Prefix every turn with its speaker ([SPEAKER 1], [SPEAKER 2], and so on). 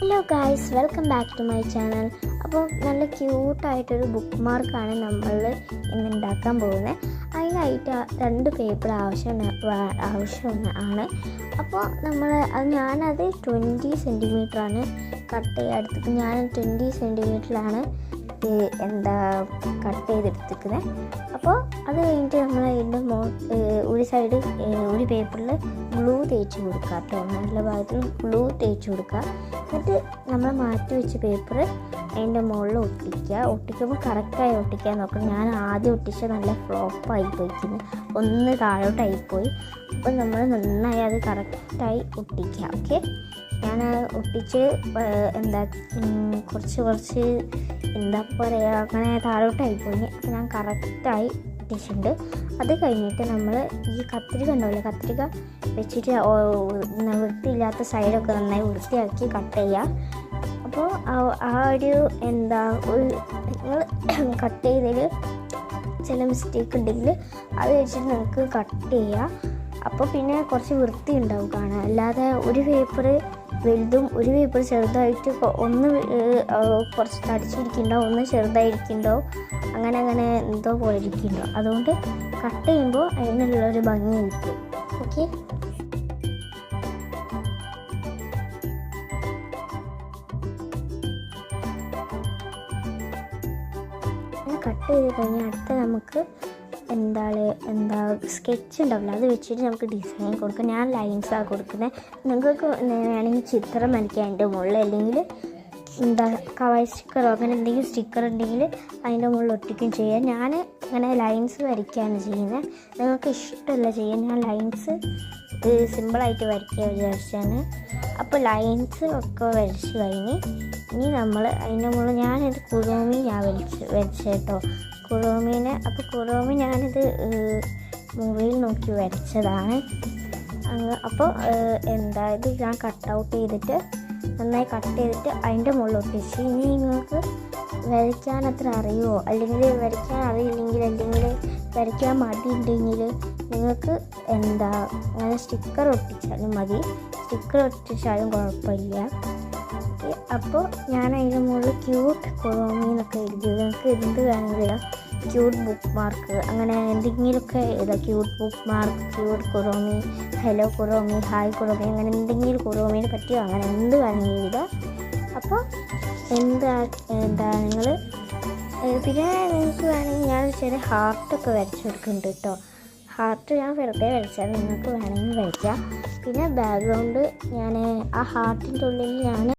[SPEAKER 1] Hello guys, welcome back to my channel. അപ്പോൾ നല്ല ക്യൂട്ടായിട്ടൊരു book മാർക്കാണ് നമ്മൾ ഇന്ന് ഉണ്ടാക്കാൻ പോകുന്നത്. അതിനായിട്ട് 2 പേപ്പർ ആവശ്യമാണ്. അപ്പോൾ ഞാനത് 20 സെൻറ്റിമീറ്ററാണ് കട്ട് ചെയ്തെടുത്തിട്ട്. ഞാൻ 20 സെൻറ്റിമീറ്ററിലാണ് കട്ട് ചെയ്തെടുത്തിരിക്കുന്നത്. അപ്പോൾ അത് കഴിഞ്ഞിട്ട് നമ്മൾ അതിൻ്റെ ഒരു സൈഡ് ഒരു പേപ്പറിൽ ഗ്ലൂ തേച്ച് കൊടുക്കുക കേട്ടോ. നല്ല ഭാഗത്തിൽ ഗ്ലൂ തേച്ച് കൊടുക്കുക. എന്നിട്ട് നമ്മൾ മാറ്റി വെച്ച പേപ്പർ അതിൻ്റെ മുകളിൽ ഒട്ടിക്കുമ്പോൾ കറക്റ്റായി ഒട്ടിക്കാൻ നോക്കണം. ഞാൻ ആദ്യം ഒട്ടിച്ച നല്ല ഫ്ലോപ്പായി പോയിക്കുന്നു, ഒന്ന് താഴോട്ടായിപ്പോയി. അപ്പോൾ നമ്മൾ നന്നായി അത് കറക്റ്റായി ഒട്ടിക്കുക. ഓക്കെ, ഞാൻ ഒട്ടിച്ച് കുറച്ച് എന്താ പറയുക, അങ്ങനെ താഴോട്ടായിപ്പോയി. അപ്പോൾ ഞാൻ കറക്റ്റായി ഒട്ടിച്ചിട്ടുണ്ട്. അത് കഴിഞ്ഞിട്ട് നമ്മൾ ഈ കത്രിക ഉണ്ടാവില്ല, കത്രിക വെച്ചിട്ട് വൃത്തിയില്ലാത്ത സൈഡൊക്കെ നന്നായി വൃത്തിയാക്കി കട്ട് ചെയ്യുക. അപ്പോൾ ആ ഒരു നിങ്ങൾ കട്ട് ചെയ്തതിൽ ചില മിസ്റ്റേക്ക് ഉണ്ടെങ്കിൽ അത് വെച്ചിട്ട് നിങ്ങൾക്ക് കട്ട് ചെയ്യുക. അപ്പോൾ പിന്നെ കുറച്ച് വൃത്തി ഉണ്ടാവും കാണാൻ. അല്ലാതെ ഒരു പേപ്പർ വലുതും ഒരു പേപ്പർ ചെറുതായിട്ട് ഒന്ന് കുറച്ച് തടിച്ചിരിക്കുന്നുണ്ടാവും, ഒന്ന് ചെറുതായിരിക്കുന്നുണ്ടാവും, അങ്ങനെ എന്തോ പോലെ ഇരിക്കുന്നുണ്ടാവും. അതുകൊണ്ട് കട്ട് ചെയ്യുമ്പോൾ അതിനുള്ളൊരു ഭംഗി കിട്ടും. ഓക്കെ, കട്ട് ചെയ്ത് കഴിഞ്ഞാൽ അടുത്ത നമുക്ക് സ്കെച്ച് ഉണ്ടാവില്ല, അത് വെച്ചിട്ട് നമുക്ക് ഡിസൈൻ കൊടുക്കാം. ഞാൻ ലൈൻസാണ് കൊടുക്കുന്നത്. നിങ്ങൾക്ക് വേണമെങ്കിൽ ചിത്രം വരയ്ക്കാൻ അതിൻ്റെ മുകളിൽ, അല്ലെങ്കിൽ കവർ സ്റ്റിക്കറോ അങ്ങനെ എന്തെങ്കിലും സ്റ്റിക്കർ ഉണ്ടെങ്കിൽ അതിൻ്റെ മുകളിൽ ഒട്ടിക്കുകയും ചെയ്യാം. ഞാൻ അങ്ങനെ ലൈൻസ് വരയ്ക്കുകയാണ് ചെയ്യുന്നത്. നിങ്ങൾക്ക് ഇഷ്ടമല്ല ചെയ്യാൻ, ഞാൻ ലൈൻസ് സിമ്പിളായിട്ട് വരയ്ക്കുക വിചാരിച്ചാണ്. അപ്പോൾ ലൈൻസ് ഒക്കെ വരച്ച് കഴിഞ്ഞ് ഇനി നമ്മൾ അതിൻ്റെ മുകളിൽ ഞാനിത് കുറുമി വരച്ച കേട്ടോ, കുറുമീനെ. അപ്പോൾ കുറുമി ഞാനിത് മൂവിയിൽ നോക്കി വരച്ചതാണ്. അപ്പോൾ ഇത് ഞാൻ കട്ടൗട്ട് ചെയ്തിട്ട് നന്നായി കട്ട് ചെയ്തിട്ട് അതിൻ്റെ മുകളിൽ ഒട്ടിച്ച്. ഇനി നിങ്ങൾക്ക് വരയ്ക്കാൻ അത്ര അറിയുമോ, അല്ലെങ്കിൽ വരയ്ക്കാൻ അറിയില്ലെങ്കിൽ, അല്ലെങ്കിൽ വരയ്ക്കാൻ മടിയുണ്ടെങ്കിൽ നിങ്ങൾക്ക് അങ്ങനെ സ്റ്റിക്കർ ഒട്ടിച്ചാലും മതി. സ്റ്റിക്കർ ഒട്ടിച്ചാലും കുഴപ്പമില്ല. അപ്പോൾ ഞാൻ അതിൻ്റെ മുകളിൽ ക്യൂട്ട് കുറുമി എന്നൊക്കെ എഴുതി. നിങ്ങൾക്ക് എന്ത് വേണമെങ്കിലും ക്യൂട്ട് ബുക്ക് മാർക്ക് അങ്ങനെ എന്തെങ്കിലുമൊക്കെ cute bookmark, cute Kurumi, hello Kurumi, hi Kurumi, അങ്ങനെ എന്തെങ്കിലും കുറുമീനെ പറ്റിയോ അങ്ങനെ എന്ത് വേണമെങ്കിൽ എഴുതുക. അപ്പോൾ നിങ്ങൾ പിന്നെ നിങ്ങൾക്ക് വേണമെങ്കിൽ ഞാൻ ചെറിയ ഹാർട്ടൊക്കെ വരച്ച് കൊടുക്കുന്നുണ്ട് കേട്ടോ. ഹാർട്ട് ഞാൻ വെറുതെ വരച്ചാൽ നിങ്ങൾക്ക് വേണമെങ്കിൽ വരയ്ക്കാം. പിന്നെ ബാക്ക്ഗ്രൗണ്ട് ഞാൻ ആ ഹാർട്ടിൻ്റെ ഉള്ളിൽ ഞാൻ